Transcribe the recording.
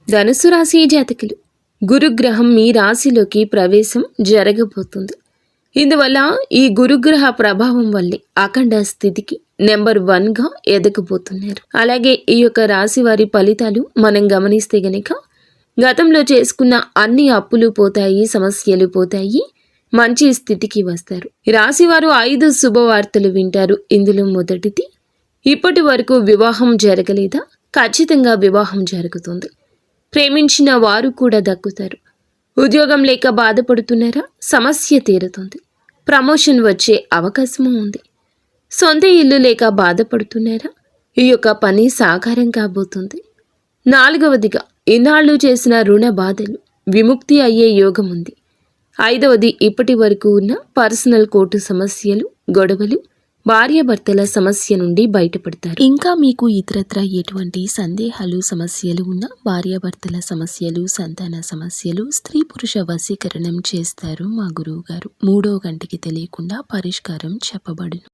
ధనుసు రాశి జాతకులు, గురుగ్రహం మీ రాశిలోకి ప్రవేశం జరగబోతుంది. ఇందువల్ల ఈ గురుగ్రహ ప్రభావం వల్లే అఖండ స్థితికి నెంబర్ 1గా ఎదగబోతున్నారు. అలాగే ఈ యొక్క రాశి వారి ఫలితాలు మనం గమనిస్తే గనక గతంలో చేసుకున్న అన్ని అప్పులు పోతాయి, సమస్యలు పోతాయి, మంచి స్థితికి వస్తారు. రాశివారు 5 శుభవార్తలు వింటారు. ఇందులో మొదటిది, ఇప్పటి వరకు వివాహం జరగలేదా? ఖచ్చితంగా వివాహం జరుగుతుంది. ప్రేమించిన వారు కూడా దక్కుతారు. ఉద్యోగం లేక బాధపడుతున్నారా? సమస్య తీరుతుంది. ప్రమోషన్ వచ్చే అవకాశం ఉంది. సొంత ఇల్లు లేక బాధపడుతున్నారా? ఈ యొక్క పని సాకారం కాబోతుంది. 4వదిగా, ఇన్నాళ్ళు చేసిన రుణ బాధలు విముక్తి అయ్యే యోగం ఉంది. 5వది, ఇప్పటి వరకు ఉన్న పర్సనల్ కోర్టు సమస్యలు, గొడవలు, భార్యాభర్తల సమస్య నుండి బయటపడతారు. ఇంకా మీకు ఇతరత్ర ఎటువంటి సందేహాలు, సమస్యలు ఉన్నా భార్యాభర్తల సమస్యలు, సంతాన సమస్యలు, స్త్రీ పురుష వశీకరణం చేస్తారు మా గురువు గారు. 3వ గంటకి తెలియకుండా పరిష్కారం చెప్పబడును.